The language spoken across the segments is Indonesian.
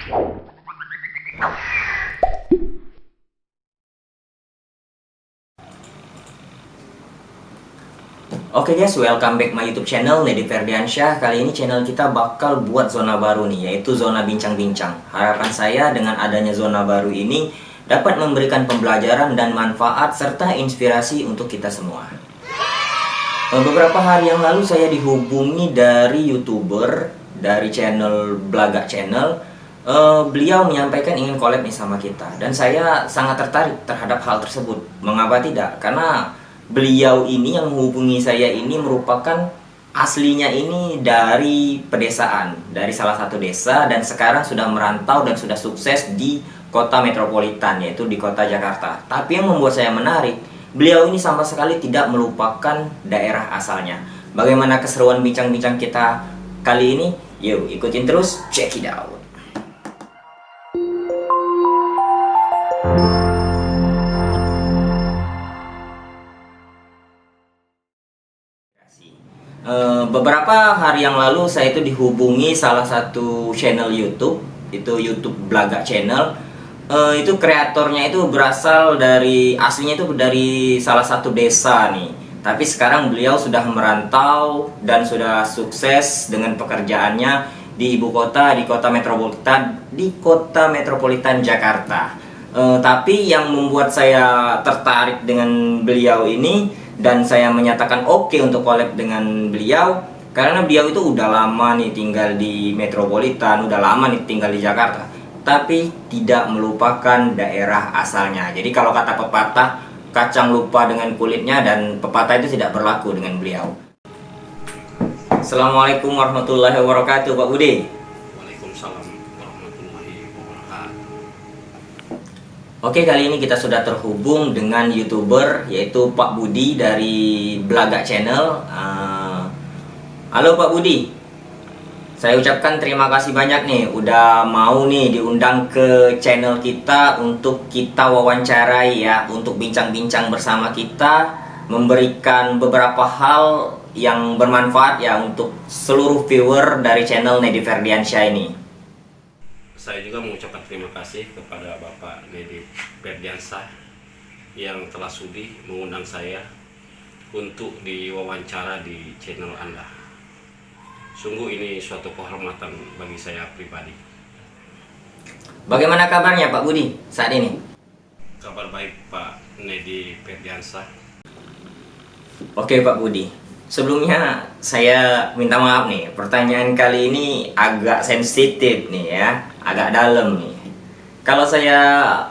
Oke guys, welcome back my YouTube channel Nedi Ferdiansyah. Kali ini channel kita bakal buat zona baru nih, yaitu zona bincang-bincang. Harapan saya dengan adanya zona baru ini dapat memberikan pembelajaran dan manfaat serta inspirasi untuk kita semua. Beberapa hari yang lalu saya dihubungi dari YouTuber dari channel Blaga Channel. Beliau menyampaikan ingin collab nih sama kita, dan saya sangat tertarik terhadap hal tersebut. Mengapa tidak? Karena beliau ini yang menghubungi saya ini merupakan aslinya ini dari pedesaan, dari salah satu desa, dan sekarang sudah merantau dan sudah sukses di kota metropolitan, yaitu di kota Jakarta. Tapi yang membuat saya menarik, beliau ini sama sekali tidak melupakan daerah asalnya. Bagaimana keseruan bincang-bincang kita kali ini? Yuk ikutin terus, check it out. Beberapa hari yang lalu saya itu dihubungi salah satu channel YouTube, itu YouTube Blaga Channel. Itu kreatornya itu berasal dari, aslinya itu dari salah satu desa nih. Tapi sekarang beliau sudah merantau dan sudah sukses dengan pekerjaannya di ibu kota, di kota metropolitan Jakarta. Tapi yang membuat saya tertarik dengan beliau ini dan saya menyatakan oke untuk collab dengan beliau, karena beliau itu udah lama nih tinggal di metropolitan, udah lama nih tinggal di Jakarta, tapi tidak melupakan daerah asalnya. Jadi kalau kata pepatah, kacang lupa dengan kulitnya, dan pepatah itu tidak berlaku dengan beliau. Assalamualaikum warahmatullahi wabarakatuh, Pak Budi. Waalaikumsalam warahmatullahi wabarakatuh. Oke, kali ini kita sudah terhubung dengan YouTuber, yaitu Pak Budi dari Blaga Channel. Halo Pak Budi, saya ucapkan terima kasih banyak nih udah mau nih diundang ke channel kita untuk kita wawancarai ya, untuk bincang-bincang bersama kita, memberikan beberapa hal yang bermanfaat ya untuk seluruh viewer dari channel Nedi Ferdiansyah ini. Saya juga mengucapkan terima kasih kepada Bapak Nedi Ferdiansyah yang telah sudi mengundang saya untuk diwawancara di channel Anda. Sungguh ini suatu kehormatan bagi saya pribadi. Bagaimana kabarnya Pak Budi saat ini? Kabar baik Pak Nedi Ferdiansyah. Oke Pak Budi, sebelumnya saya minta maaf nih, pertanyaan kali ini agak sensitif nih ya, agak dalam nih. Kalau saya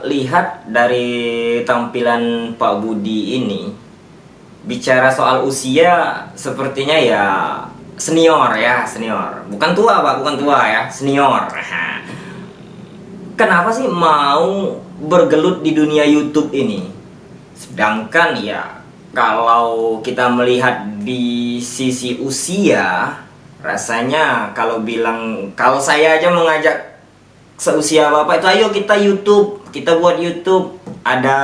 lihat dari tampilan Pak Budi ini, bicara soal usia sepertinya ya senior ya, senior. Bukan tua Pak, bukan tua ya, senior. Kenapa sih mau bergelut di dunia YouTube ini? Sedangkan ya, kalau kita melihat di sisi usia, rasanya kalau saya aja mengajak seusia Bapak itu, ayo kita YouTube, kita buat YouTube, ada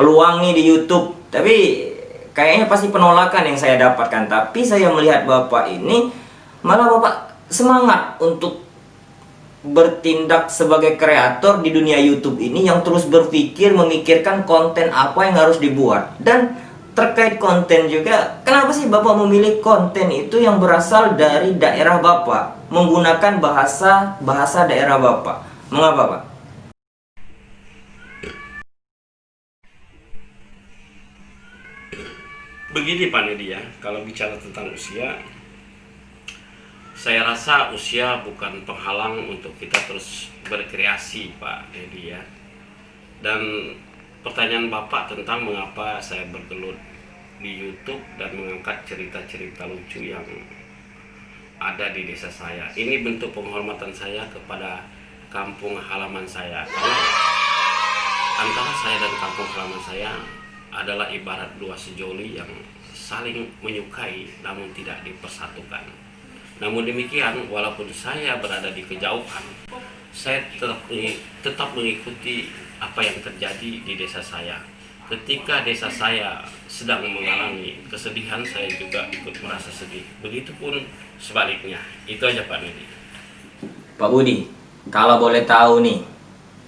peluang nih di YouTube. Tapi kayaknya pasti penolakan yang saya dapatkan. Tapi saya melihat Bapak ini, malah Bapak semangat untuk bertindak sebagai kreator di dunia YouTube ini, yang terus memikirkan konten apa yang harus dibuat. Dan terkait konten juga, kenapa sih Bapak memilih konten itu yang berasal dari daerah Bapak, menggunakan bahasa daerah Bapak? Mengapa Pak? Begini Pak Nedi ya, kalau bicara tentang usia, saya rasa usia bukan penghalang untuk kita terus berkreasi Pak Nedi ya. Dan pertanyaan Bapak tentang mengapa saya bergelut di YouTube dan mengangkat cerita-cerita lucu yang ada di desa saya, ini bentuk penghormatan saya kepada kampung halaman saya. Karena antara saya dan kampung halaman saya adalah ibarat dua sejoli yang saling menyukai namun tidak dipersatukan. Namun demikian, walaupun saya berada di kejauhan, saya tetap mengikuti apa yang terjadi di desa saya. Ketika desa saya sedang mengalami kesedihan, saya juga ikut merasa sedih. Begitupun sebaliknya. Itu aja Pak Nedi. Pak Budi, Kalau boleh tahu nih,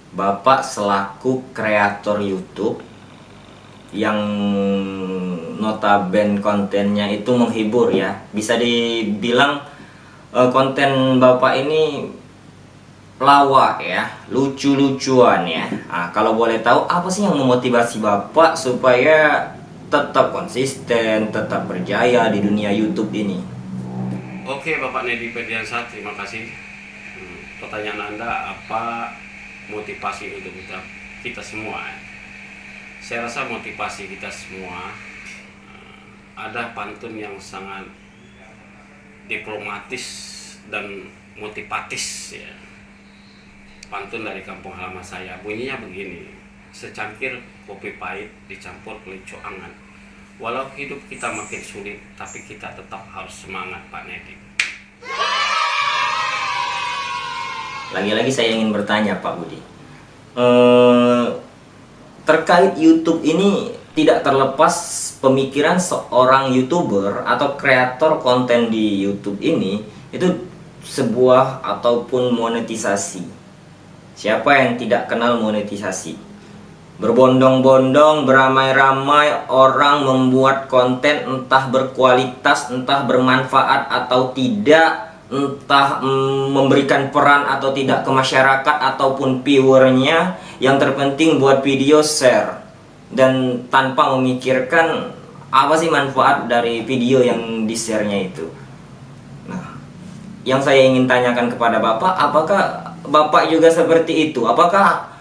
Bapak selaku kreator YouTube yang notabene kontennya itu menghibur ya, bisa dibilang konten Bapak ini lawak ya, lucu-lucuan ya. Nah, kalau boleh tahu apa sih yang memotivasi Bapak supaya tetap konsisten, tetap berjaya di dunia YouTube ini? Oke, Bapak Nedi Ferdiansyah, terima kasih. Pertanyaan Anda apa motivasi untuk kita semua? Saya rasa motivasi kita semua ada pantun yang sangat diplomatis dan motivatis ya. Pantun dari kampung halaman saya bunyinya begini: secangkir kopi pahit dicampur kelinco angan. Walau hidup kita makin sulit, tapi kita tetap harus semangat, Pak Nedi. Lagi-lagi saya ingin bertanya, Pak Budi. Terkait YouTube ini tidak terlepas pemikiran seorang YouTuber atau kreator konten di YouTube ini itu sebuah ataupun monetisasi. Siapa yang tidak kenal monetisasi? Berbondong-bondong, beramai-ramai orang membuat konten, entah berkualitas, entah bermanfaat atau tidak, entah memberikan peran atau tidak ke masyarakat ataupun viewernya. Yang terpenting buat video share dan tanpa memikirkan apa sih manfaat dari video yang di-share-nya itu. Nah, yang saya ingin tanyakan kepada Bapak, apakah Bapak juga seperti itu? Apakah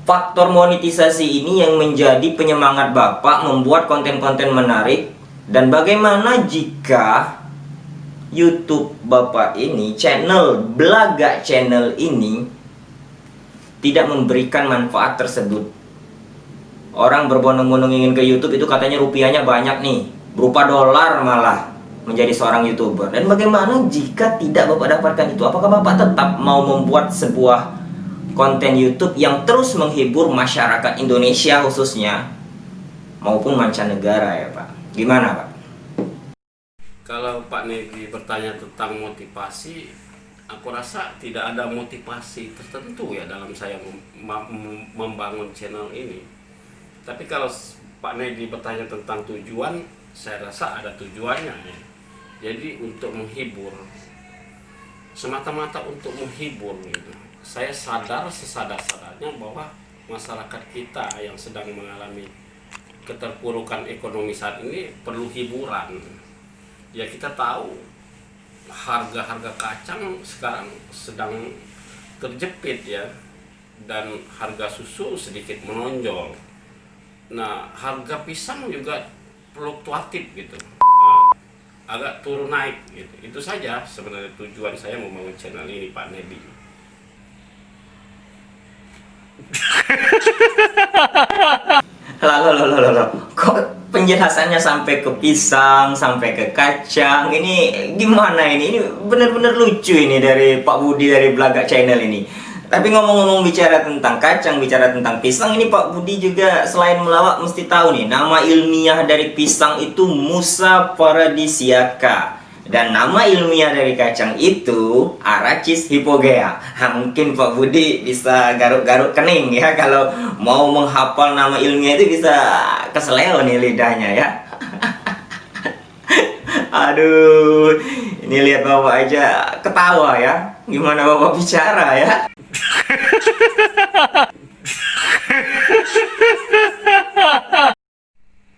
faktor monetisasi ini yang menjadi penyemangat Bapak membuat konten-konten menarik? Dan bagaimana jika YouTube Bapak ini, channel Blaga Channel ini tidak memberikan manfaat tersebut? Orang berbondong-bondong ingin ke YouTube itu katanya rupiahnya banyak nih, berupa dolar malah, menjadi seorang YouTuber. Dan bagaimana jika tidak Bapak dapatkan itu? Apakah Bapak tetap mau membuat sebuah konten YouTube yang terus menghibur masyarakat Indonesia khususnya maupun mancanegara ya Pak? Gimana Pak? Kalau Pak Nedi bertanya tentang motivasi, aku rasa tidak ada motivasi tertentu ya dalam saya membangun channel ini. Tapi kalau Pak Nedi bertanya tentang tujuan, saya rasa ada tujuannya ya. Jadi untuk menghibur, semata-mata untuk menghibur gitu. Saya sadar sesadar-sadarnya bahwa masyarakat kita yang sedang mengalami keterpurukan ekonomi saat ini perlu hiburan. Ya kita tahu harga-harga kacang sekarang sedang terjepit ya, dan harga susu sedikit menonjol. Nah, harga pisang juga fluktuatif gitu, agak turun naik gitu. Itu saja sebenarnya tujuan saya membangun channel ini, Pak Nedi. Lalu, kok penjelasannya sampai ke pisang, sampai ke kacang? Ini gimana ini? Ini benar-benar lucu ini dari Pak Budi dari Blaga Channel ini. Tapi ngomong-ngomong bicara tentang kacang, bicara tentang pisang, ini Pak Budi juga selain melawak mesti tahu nih, nama ilmiah dari pisang itu Musa paradisiaca. Dan nama ilmiah dari kacang itu Arachis hypogea. Mungkin Pak Budi bisa garuk-garuk kening ya, kalau mau menghafal nama ilmiah itu bisa keseleo nih lidahnya ya. Aduh, ini lihat Bapak aja ketawa ya. Gimana Bapak bicara ya?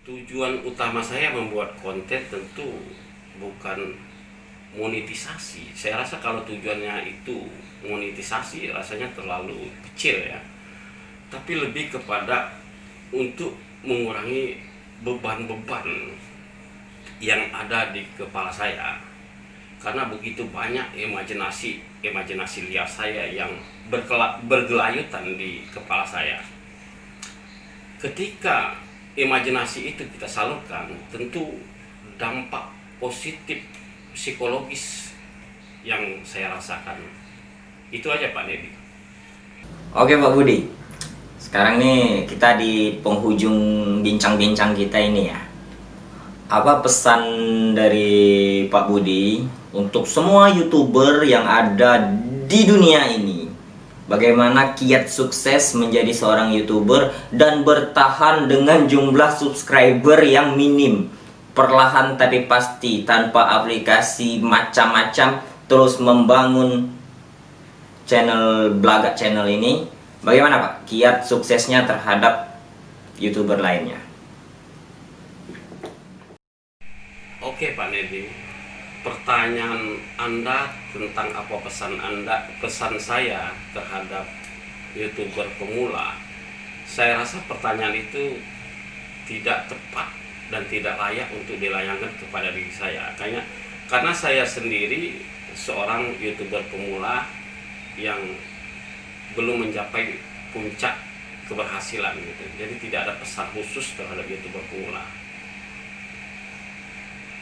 Tujuan utama saya membuat konten tentu bukan monetisasi. Saya rasa kalau tujuannya itu monetisasi rasanya terlalu kecil ya. Tapi lebih kepada untuk mengurangi beban-beban yang ada di kepala saya. Karena begitu banyak imajinasi liar saya yang bergelayutan di kepala saya. Ketika imajinasi itu kita salurkan, tentu dampak positif psikologis yang saya rasakan. Itu aja Pak Nedi. Oke Pak Budi, sekarang nih kita di penghujung bincang-bincang kita ini ya. Apa pesan dari Pak Budi untuk semua YouTuber yang ada di dunia ini? bagaimana kiat sukses menjadi seorang YouTuber dan bertahan dengan jumlah subscriber yang minim. Perlahan tapi pasti, tanpa aplikasi macam-macam, terus membangun channel Blagak Channel ini. Bagaimana Pak kiat suksesnya terhadap YouTuber lainnya? Oke Pak Nedi, pertanyaan Anda tentang apa pesan saya terhadap YouTuber pemula, saya rasa pertanyaan itu tidak tepat dan tidak layak untuk dilayangkan kepada diri saya. Karena saya sendiri seorang YouTuber pemula yang belum mencapai puncak keberhasilan gitu. Jadi tidak ada pesan khusus terhadap YouTuber pemula.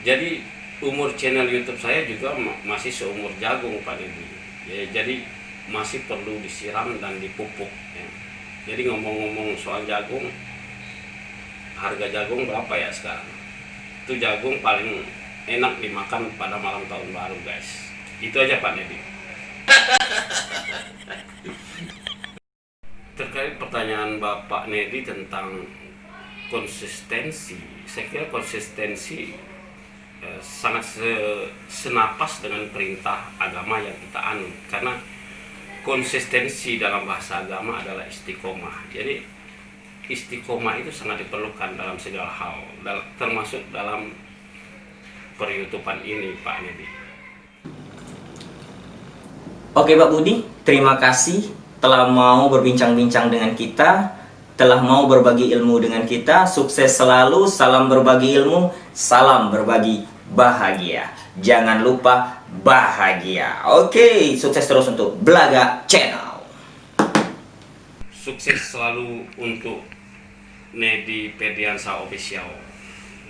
Jadi umur channel YouTube saya juga masih seumur jagung Pak Nedi. Ya, jadi masih perlu disiram dan dipupuk. Ya. Jadi ngomong-ngomong soal jagung, harga jagung berapa ya sekarang? Itu jagung paling enak dimakan pada malam tahun baru guys. Itu aja Pak Nedi. Terkait pertanyaan Bapak Nedi tentang konsistensi, saya kira konsistensi sangat senapas dengan perintah agama yang kita anut, karena konsistensi dalam bahasa agama adalah istiqomah. Jadi istiqomah itu sangat diperlukan dalam segala hal, termasuk dalam per-YouTubean ini Pak Nedi. Oke Pak Budi, terima kasih telah mau berbincang-bincang dengan kita, telah mau berbagi ilmu dengan kita. Sukses selalu, salam berbagi ilmu, salam berbagi bahagia. Jangan lupa bahagia. Oke, sukses terus untuk Blagak Channel. Sukses selalu untuk Nedi Ferdiansyah Official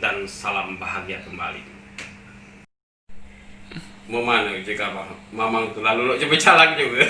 dan salam bahagia kembali. Mau mana jika mamang itu lalu lo coba calak juga.